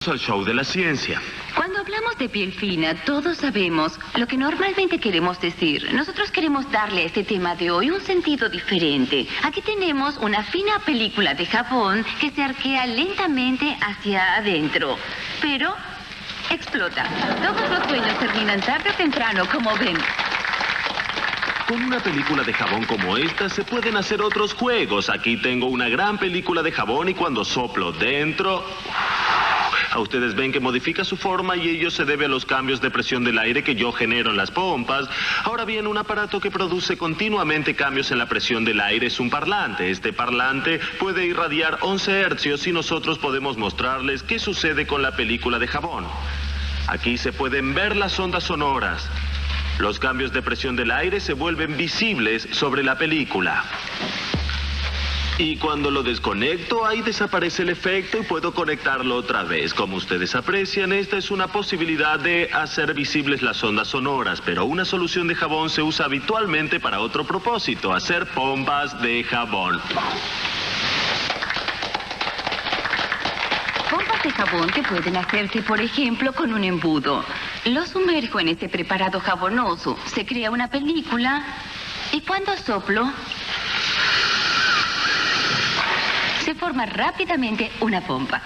Al show de la ciencia. Cuando hablamos de piel fina, todos sabemos lo que normalmente queremos decir. Nosotros queremos darle a este tema de hoy un sentido diferente. Aquí tenemos una fina película de jabón que se arquea lentamente hacia adentro, pero explota. Todos los sueños terminan tarde o temprano, como ven. Con una película de jabón como esta se pueden hacer otros juegos. Aquí tengo una gran película de jabón y cuando soplo dentro... Ustedes ven que modifica su forma y ello se debe a los cambios de presión del aire que yo genero en las pompas. Ahora bien, un aparato que produce continuamente cambios en la presión del aire es un parlante. Este parlante puede irradiar 11 hercios y nosotros podemos mostrarles qué sucede con la película de jabón. Aquí se pueden ver las ondas sonoras. Los cambios de presión del aire se vuelven visibles sobre la película. Y cuando lo desconecto, ahí desaparece el efecto y puedo conectarlo otra vez. Como ustedes aprecian, esta es una posibilidad de hacer visibles las ondas sonoras, pero una solución de jabón se usa habitualmente para otro propósito, hacer pompas de jabón. Pompas de jabón que pueden hacerse, por ejemplo, con un embudo. Lo sumerjo en este preparado jabonoso, se crea una película y cuando soplo... se forma rápidamente una pompa.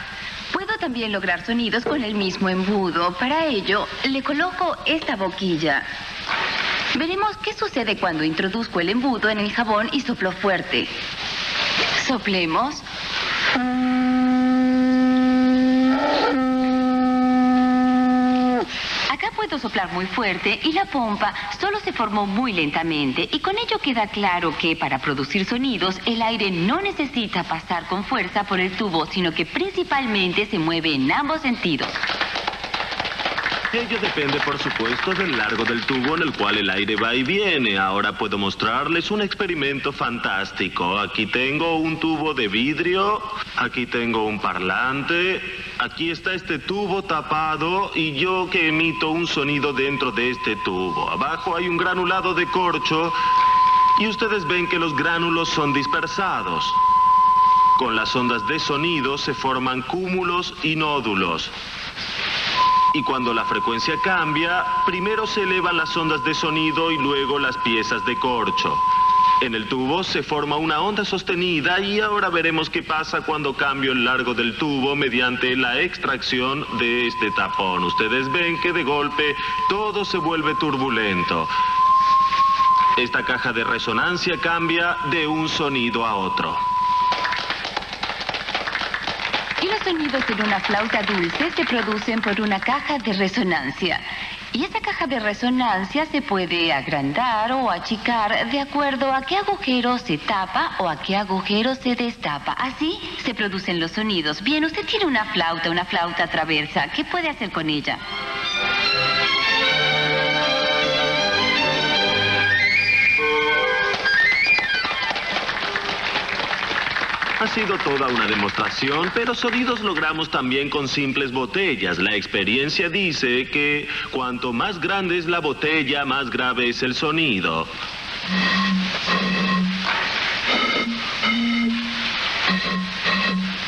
Puedo también lograr sonidos con el mismo embudo. Para ello, le coloco esta boquilla. Veremos qué sucede cuando introduzco el embudo en el jabón y soplo fuerte. Soplemos. Acá puedo soplar muy fuerte y la pompa solo se formó muy lentamente. Y con ello queda claro que para producir sonidos el aire no necesita pasar con fuerza por el tubo, sino que principalmente se mueve en ambos sentidos. Ello depende, por supuesto, del largo del tubo en el cual el aire va y viene. Ahora puedo mostrarles un experimento fantástico. Aquí tengo un tubo de vidrio, aquí tengo un parlante, aquí está este tubo tapado y yo que emito un sonido dentro de este tubo. Abajo hay un granulado de corcho y ustedes ven que los gránulos son dispersados. Con las ondas de sonido se forman cúmulos y nódulos. Y cuando la frecuencia cambia, primero se elevan las ondas de sonido y luego las piezas de corcho. En el tubo se forma una onda sostenida y ahora veremos qué pasa cuando cambio el largo del tubo mediante la extracción de este tapón. Ustedes ven que de golpe todo se vuelve turbulento. Esta caja de resonancia cambia de un sonido a otro. Y los sonidos en una flauta dulce se producen por una caja de resonancia. Y esa caja de resonancia se puede agrandar o achicar de acuerdo a qué agujero se tapa o a qué agujero se destapa. Así se producen los sonidos. Bien, usted tiene una flauta traversa. ¿Qué puede hacer con ella? Ha sido toda una demostración, pero sonidos logramos también con simples botellas. La experiencia dice que cuanto más grande es la botella, más grave es el sonido.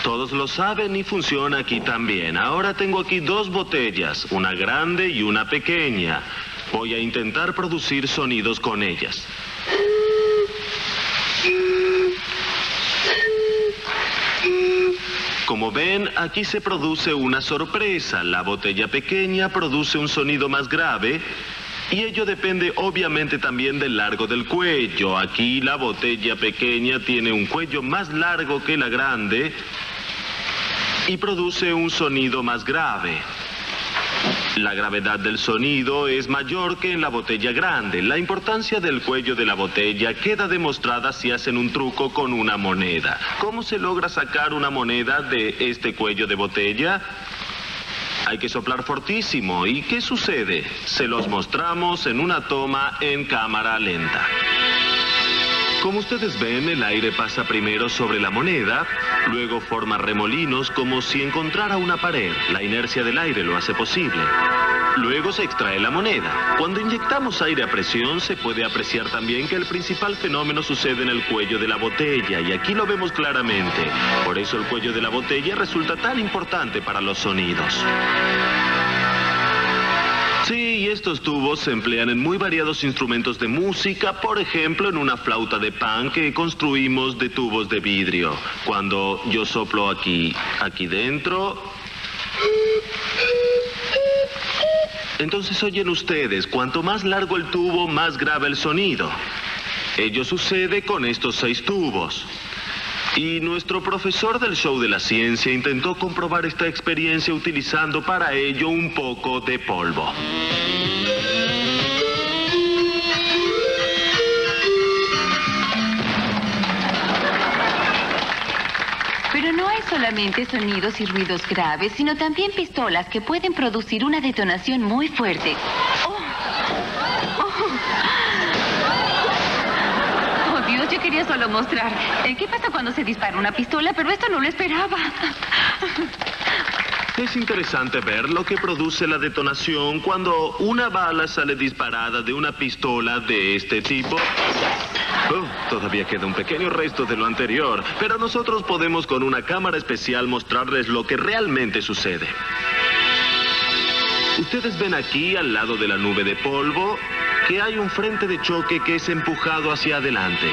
Todos lo saben y funciona aquí también. Ahora tengo aquí dos botellas, una grande y una pequeña. Voy a intentar producir sonidos con ellas. Como ven, aquí se produce una sorpresa. La botella pequeña produce un sonido más grave y ello depende obviamente también del largo del cuello. Aquí la botella pequeña tiene un cuello más largo que la grande y produce un sonido más grave. La gravedad del sonido es mayor que en la botella grande. La importancia del cuello de la botella queda demostrada si hacen un truco con una moneda. ¿Cómo se logra sacar una moneda de este cuello de botella? Hay que soplar fortísimo. ¿Y qué sucede? Se los mostramos en una toma en cámara lenta. Como ustedes ven, el aire pasa primero sobre la moneda, luego forma remolinos como si encontrara una pared. La inercia del aire lo hace posible. Luego se extrae la moneda. Cuando inyectamos aire a presión, se puede apreciar también que el principal fenómeno sucede en el cuello de la botella, y aquí lo vemos claramente. Por eso el cuello de la botella resulta tan importante para los sonidos. Sí, y estos tubos se emplean en muy variados instrumentos de música, por ejemplo, en una flauta de pan que construimos de tubos de vidrio. Cuando yo soplo aquí dentro, entonces oyen ustedes, cuanto más largo el tubo, más grave el sonido. Ello sucede con estos 6 tubos. Y nuestro profesor del show de la ciencia intentó comprobar esta experiencia utilizando para ello un poco de polvo. Pero no hay solamente sonidos y ruidos graves, sino también pistolas que pueden producir una detonación muy fuerte. Dios, yo quería solo mostrar. ¿Qué pasa cuando se dispara una pistola? Pero esto no lo esperaba. Es interesante ver lo que produce la detonación cuando una bala sale disparada de una pistola de este tipo. Todavía queda un pequeño resto de lo anterior, pero nosotros podemos con una cámara especial mostrarles lo que realmente sucede. Ustedes ven aquí, al lado de la nube de polvo, que hay un frente de choque que es empujado hacia adelante.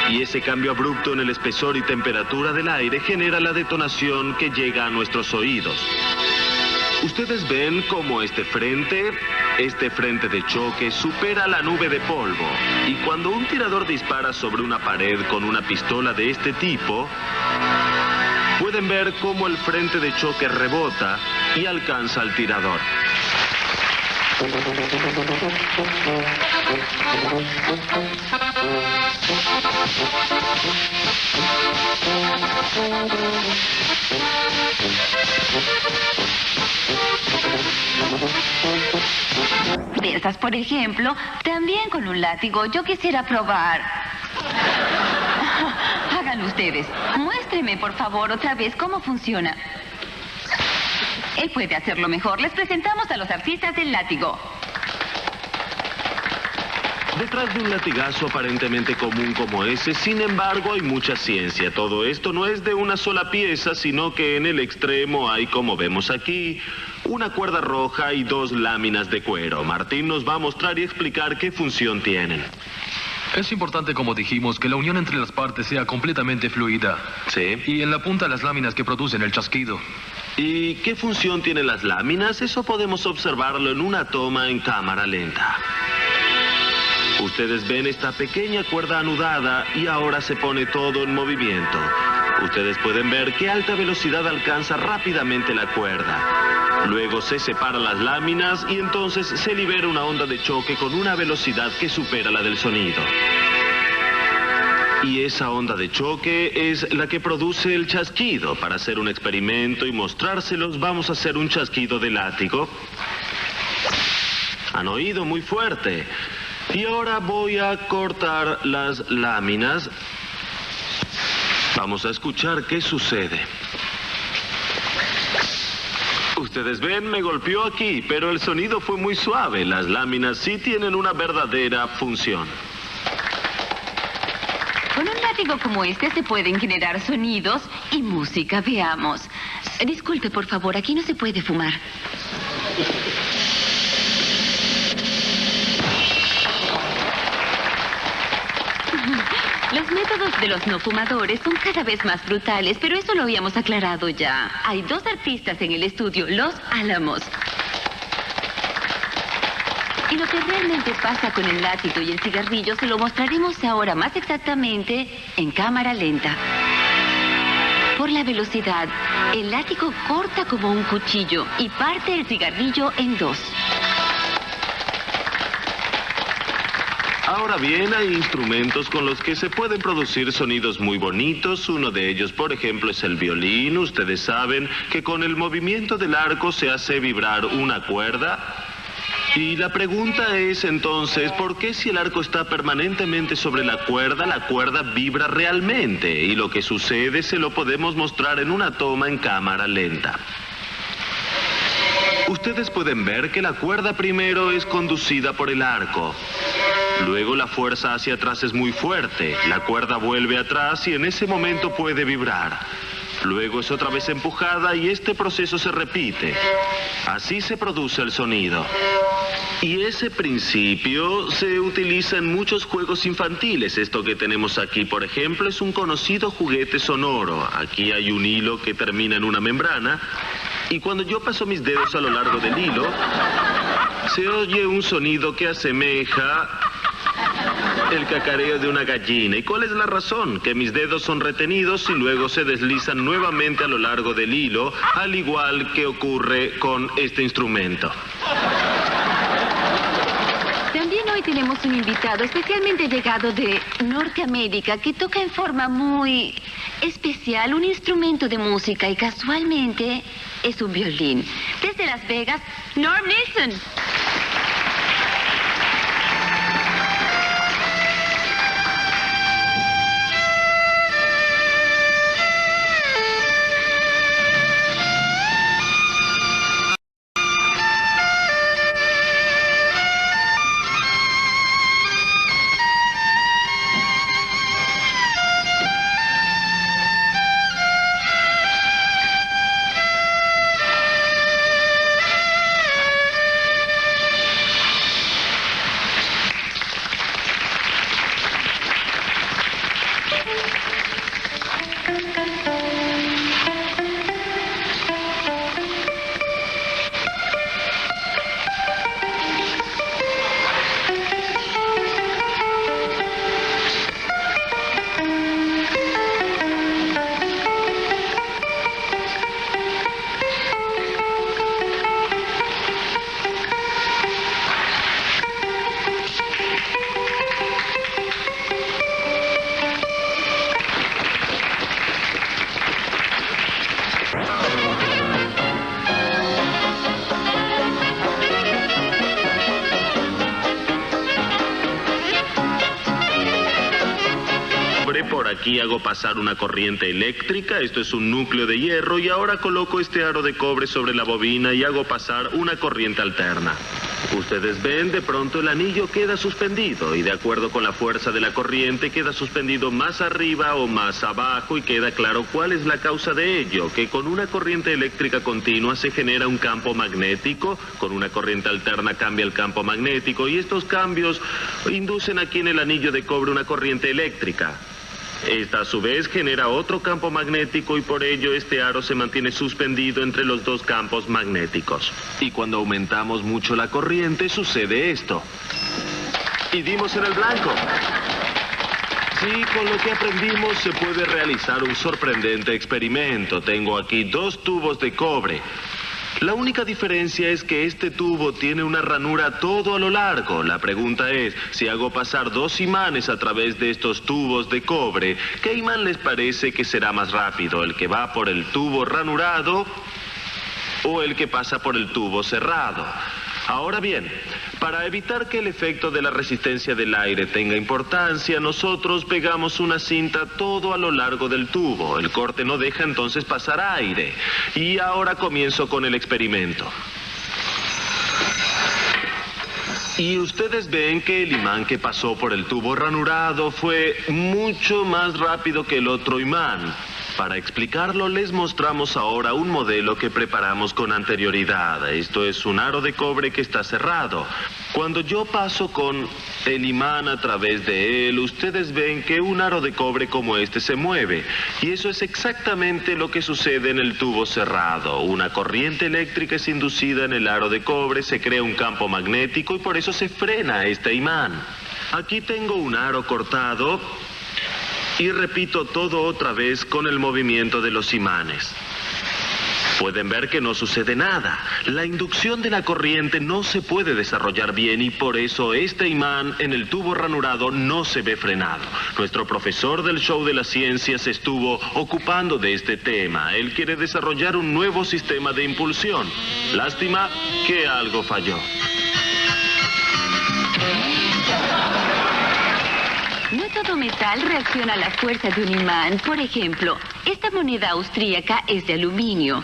Y ese cambio abrupto en el espesor y temperatura del aire genera la detonación que llega a nuestros oídos. Ustedes ven cómo este frente de choque supera la nube de polvo. Y cuando un tirador dispara sobre una pared con una pistola de este tipo, pueden ver cómo el frente de choque rebota y alcanza al tirador. De estas, por ejemplo, también con un látigo. Yo quisiera probar. Háganlo ustedes. Muéstreme, por favor, otra vez cómo funciona. Él puede hacerlo mejor. Les presentamos a los artistas del látigo. Detrás de un latigazo aparentemente común como ese, sin embargo, hay mucha ciencia. Todo esto no es de una sola pieza, sino que en el extremo hay, como vemos aquí, una cuerda roja y 2 láminas de cuero. Martín nos va a mostrar y explicar qué función tienen. Es importante, como dijimos, que la unión entre las partes sea completamente fluida. Sí. Y en la punta las láminas que producen el chasquido. ¿Y qué función tienen las láminas? Eso podemos observarlo en una toma en cámara lenta. Ustedes ven esta pequeña cuerda anudada y ahora se pone todo en movimiento. Ustedes pueden ver qué alta velocidad alcanza rápidamente la cuerda. Luego se separan las láminas y entonces se libera una onda de choque con una velocidad que supera la del sonido. Y esa onda de choque es la que produce el chasquido. Para hacer un experimento y mostrárselos, vamos a hacer un chasquido de látigo. Han oído muy fuerte. Y ahora voy a cortar las láminas. Vamos a escuchar qué sucede. Ustedes ven, me golpeó aquí, pero el sonido fue muy suave. Las láminas sí tienen una verdadera función. Con un látigo como este se pueden generar sonidos y música. Veamos. Disculpe, por favor, aquí no se puede fumar. Los métodos de los no fumadores son cada vez más brutales, pero eso lo habíamos aclarado ya. Hay 2 artistas en el estudio, Los Álamos. Y lo que realmente pasa con el látigo y el cigarrillo se lo mostraremos ahora más exactamente en cámara lenta. Por la velocidad, el látigo corta como un cuchillo y parte el cigarrillo en 2. Ahora bien, hay instrumentos con los que se pueden producir sonidos muy bonitos. Uno de ellos, por ejemplo, es el violín. Ustedes saben que con el movimiento del arco se hace vibrar una cuerda. Y la pregunta es entonces, ¿por qué si el arco está permanentemente sobre la cuerda vibra realmente? Y lo que sucede se lo podemos mostrar en una toma en cámara lenta. Ustedes pueden ver que la cuerda primero es conducida por el arco. Luego la fuerza hacia atrás es muy fuerte. La cuerda vuelve atrás y en ese momento puede vibrar. Luego es otra vez empujada y este proceso se repite. Así se produce el sonido. Y ese principio se utiliza en muchos juegos infantiles. Esto que tenemos aquí, por ejemplo, es un conocido juguete sonoro. Aquí hay un hilo que termina en una membrana. Y cuando yo paso mis dedos a lo largo del hilo, se oye un sonido que asemeja el cacareo de una gallina. ¿Y cuál es la razón? Que mis dedos son retenidos y luego se deslizan nuevamente a lo largo del hilo, al igual que ocurre con este instrumento. También hoy tenemos un invitado especialmente llegado de Norteamérica que toca en forma muy especial un instrumento de música y casualmente es un violín. Desde Las Vegas, Norm Nilsson. Por aquí hago pasar una corriente eléctrica, esto es un núcleo de hierro, y ahora coloco este aro de cobre sobre la bobina y hago pasar una corriente alterna. Ustedes ven, de pronto el anillo queda suspendido, y de acuerdo con la fuerza de la corriente queda suspendido más arriba o más abajo, y queda claro cuál es la causa de ello, que con una corriente eléctrica continua se genera un campo magnético, con una corriente alterna cambia el campo magnético, y estos cambios inducen aquí en el anillo de cobre una corriente eléctrica. Esta a su vez genera otro campo magnético y por ello este aro se mantiene suspendido entre los dos campos magnéticos. Y cuando aumentamos mucho la corriente sucede esto. Y dimos en el blanco. Sí, con lo que aprendimos se puede realizar un sorprendente experimento. Tengo aquí 2 tubos de cobre. La única diferencia es que este tubo tiene una ranura todo a lo largo. La pregunta es, si hago pasar 2 imanes a través de estos tubos de cobre, ¿qué imán les parece que será más rápido? ¿El que va por el tubo ranurado o el que pasa por el tubo cerrado? Ahora bien, para evitar que el efecto de la resistencia del aire tenga importancia, nosotros pegamos una cinta todo a lo largo del tubo. El corte no deja entonces pasar aire. Y ahora comienzo con el experimento. Y ustedes ven que el imán que pasó por el tubo ranurado fue mucho más rápido que el otro imán. Para explicarlo, les mostramos ahora un modelo que preparamos con anterioridad. Esto es un aro de cobre que está cerrado. Cuando yo paso con el imán a través de él, ustedes ven que un aro de cobre como este se mueve. Y eso es exactamente lo que sucede en el tubo cerrado. Una corriente eléctrica es inducida en el aro de cobre, se crea un campo magnético y por eso se frena este imán. Aquí tengo un aro cortado. Y repito todo otra vez con el movimiento de los imanes. Pueden ver que no sucede nada. La inducción de la corriente no se puede desarrollar bien y por eso este imán en el tubo ranurado no se ve frenado. Nuestro profesor del show de las ciencias se estuvo ocupando de este tema. Él quiere desarrollar un nuevo sistema de impulsión. Lástima que algo falló. No todo metal reacciona a la fuerza de un imán. Por ejemplo, esta moneda austríaca es de aluminio.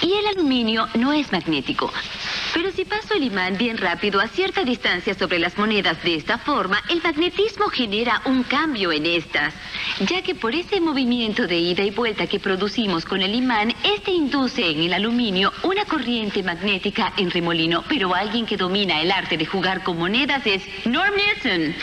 Y el aluminio no es magnético. Pero si paso el imán bien rápido a cierta distancia sobre las monedas de esta forma, el magnetismo genera un cambio en estas, ya que por ese movimiento de ida y vuelta que producimos con el imán, este induce en el aluminio una corriente magnética en remolino. Pero alguien que domina el arte de jugar con monedas es Norm Nielsen.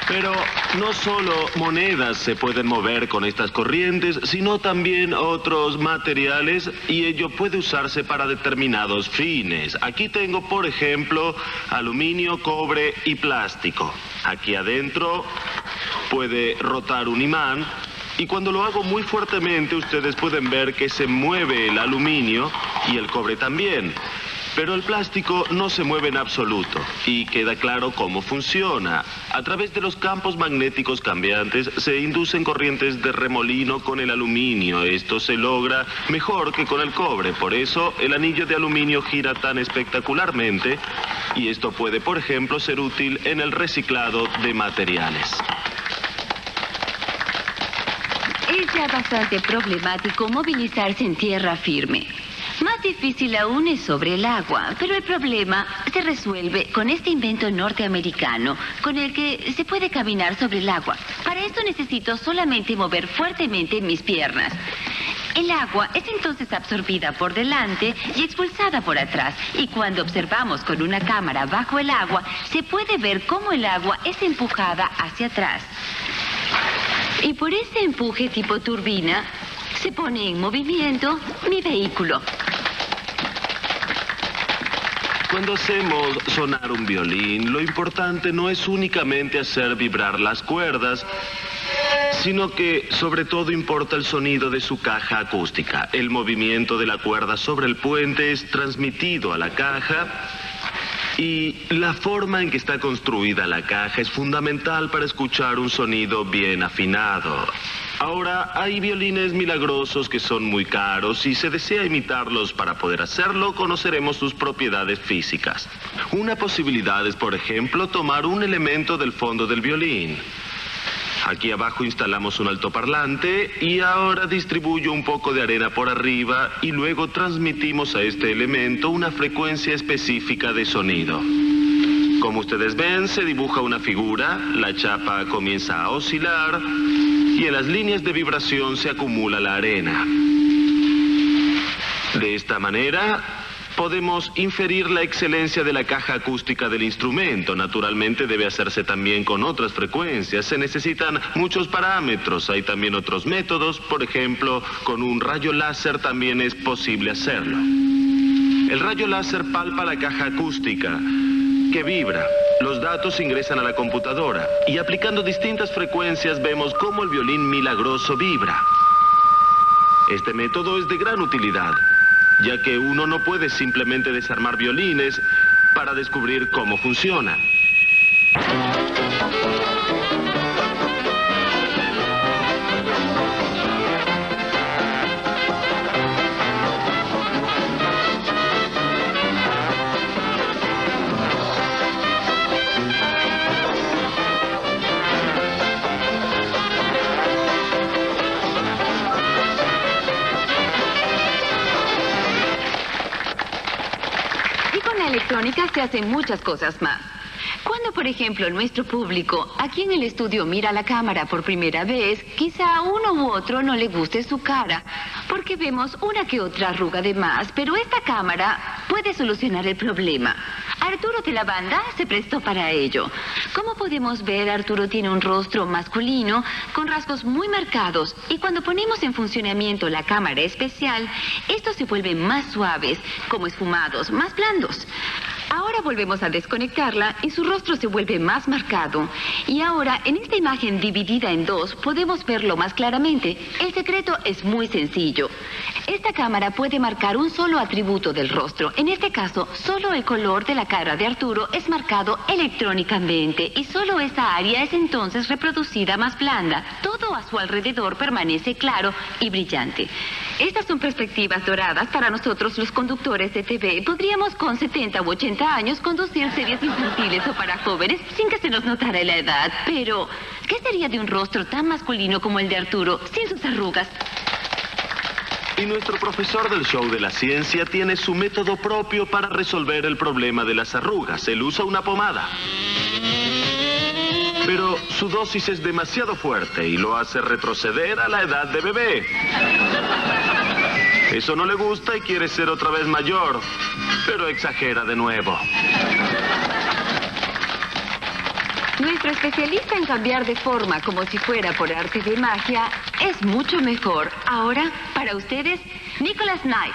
Pero no solo monedas se pueden mover con estas corrientes, sino también otros materiales, y ello puede usarse para determinados fines. Aquí tengo, por ejemplo, aluminio, cobre y plástico. Aquí adentro puede rotar un imán, y cuando lo hago muy fuertemente, ustedes pueden ver que se mueve el aluminio y el cobre también. Pero el plástico no se mueve en absoluto, y queda claro cómo funciona. A través de los campos magnéticos cambiantes se inducen corrientes de remolino con el aluminio. Esto se logra mejor que con el cobre, por eso el anillo de aluminio gira tan espectacularmente, y esto puede, por ejemplo, ser útil en el reciclado de materiales. Es ya bastante problemático movilizarse en tierra firme. Más difícil aún es sobre el agua, pero el problema se resuelve con este invento norteamericano, con el que se puede caminar sobre el agua. Para esto necesito solamente mover fuertemente mis piernas. El agua es entonces absorbida por delante y expulsada por atrás. Y cuando observamos con una cámara bajo el agua, se puede ver cómo el agua es empujada hacia atrás. Y por ese empuje tipo turbina, se pone en movimiento mi vehículo. Cuando hacemos sonar un violín, lo importante no es únicamente hacer vibrar las cuerdas, sino que sobre todo importa el sonido de su caja acústica. El movimiento de la cuerda sobre el puente es transmitido a la caja, y la forma en que está construida la caja es fundamental para escuchar un sonido bien afinado. Ahora, hay violines milagrosos que son muy caros. Si se desea imitarlos para poder hacerlo, conoceremos sus propiedades físicas. Una posibilidad es, por ejemplo, tomar un elemento del fondo del violín. Aquí abajo instalamos un altoparlante y ahora distribuyo un poco de arena por arriba y luego transmitimos a este elemento una frecuencia específica de sonido. Como ustedes ven, se dibuja una figura, la chapa comienza a oscilar y en las líneas de vibración se acumula la arena. De esta manera, podemos inferir la excelencia de la caja acústica del instrumento. Naturalmente debe hacerse también con otras frecuencias. Se necesitan muchos parámetros. Hay también otros métodos. Por ejemplo, con un rayo láser también es posible hacerlo. El rayo láser palpa la caja acústica, que vibra. Los datos ingresan a la computadora y aplicando distintas frecuencias vemos cómo el violín milagroso vibra. Este método es de gran utilidad, ya que uno no puede simplemente desarmar violines para descubrir cómo funcionan. Electrónica se hacen muchas cosas más. Cuando, por ejemplo, nuestro público aquí en el estudio mira la cámara por primera vez, quizá a uno u otro no le guste su cara, porque vemos una que otra arruga de más, pero esta cámara puede solucionar el problema. Arturo de la banda se prestó para ello. Como podemos ver, Arturo tiene un rostro masculino con rasgos muy marcados, y cuando ponemos en funcionamiento la cámara especial, estos se vuelven más suaves, como esfumados, más blandos. Ahora volvemos a desconectarla y su rostro se vuelve más marcado. Y ahora, en esta imagen dividida en dos, podemos verlo más claramente. El secreto es muy sencillo. Esta cámara puede marcar un solo atributo del rostro. En este caso, solo el color de la cara de Arturo es marcado electrónicamente y solo esa área es entonces reproducida más blanda. Todo a su alrededor permanece claro y brillante. Estas son perspectivas doradas para nosotros los conductores de TV. Podríamos con 70 u 80 años conducir series infantiles o para jóvenes sin que se nos notara la edad. Pero, ¿qué sería de un rostro tan masculino como el de Arturo sin sus arrugas? Y nuestro profesor del show de la ciencia tiene su método propio para resolver el problema de las arrugas. Él usa una pomada. Pero su dosis es demasiado fuerte y lo hace retroceder a la edad de bebé. Eso no le gusta y quiere ser otra vez mayor, pero exagera de nuevo. Nuestro especialista en cambiar de forma como si fuera por arte de magia es mucho mejor. Ahora, para ustedes, Nicholas Knight.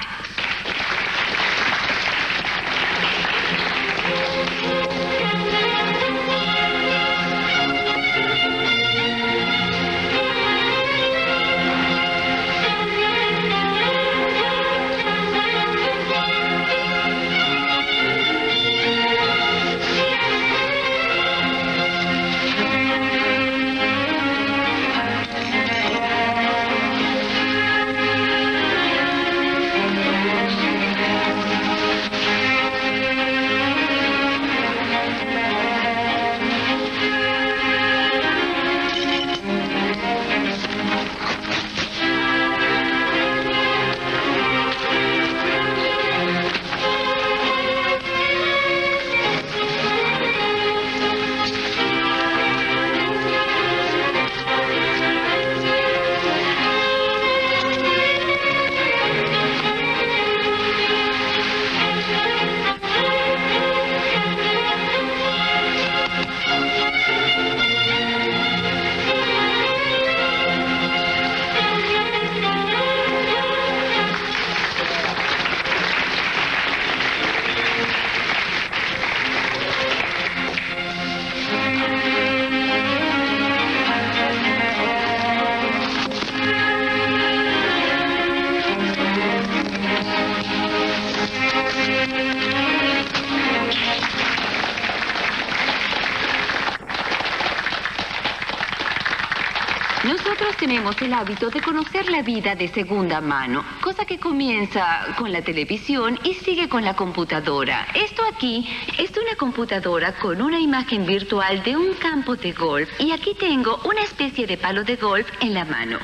Nosotros tenemos el hábito de conocer la vida de segunda mano, cosa que comienza con la televisión y sigue con la computadora. Esto aquí es una computadora con una imagen virtual de un campo de golf y aquí tengo una especie de palo de golf en la mano.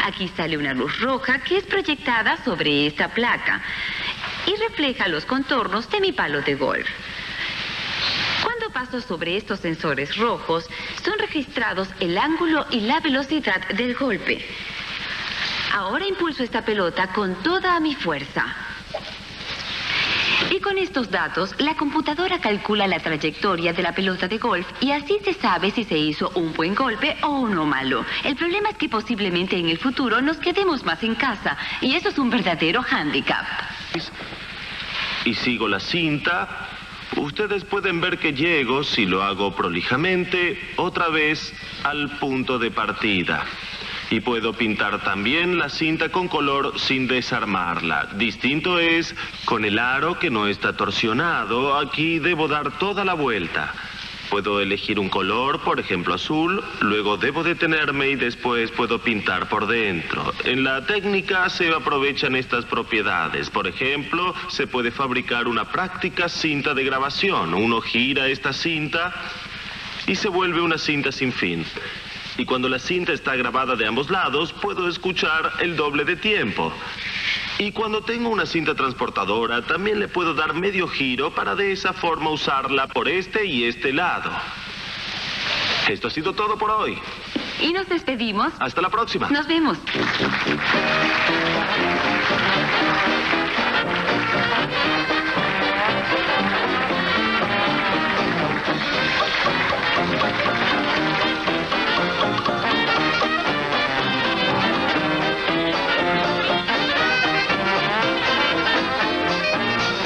Aquí sale una luz roja que es proyectada sobre esta placa y refleja los contornos de mi palo de golf. Cuando paso sobre estos sensores rojos, son registrados el ángulo y la velocidad del golpe. Ahora impulso esta pelota con toda mi fuerza. Y con estos datos, la computadora calcula la trayectoria de la pelota de golf y así se sabe si se hizo un buen golpe o uno malo. El problema es que posiblemente en el futuro nos quedemos más en casa y eso es un verdadero hándicap. Y sigo la cinta. Ustedes pueden ver que llego, si lo hago prolijamente, otra vez al punto de partida. Y puedo pintar también la cinta con color sin desarmarla. Distinto es con el aro que no está torsionado. Aquí debo dar toda la vuelta. Puedo elegir un color, por ejemplo azul, luego debo detenerme y después puedo pintar por dentro. En la técnica se aprovechan estas propiedades. Por ejemplo, se puede fabricar una práctica cinta de grabación. Uno gira esta cinta y se vuelve una cinta sin fin. Y cuando la cinta está grabada de ambos lados, puedo escuchar el doble de tiempo. Y cuando tengo una cinta transportadora, también le puedo dar medio giro para de esa forma usarla por este y este lado. Esto ha sido todo por hoy. Y nos despedimos. Hasta la próxima. Nos vemos.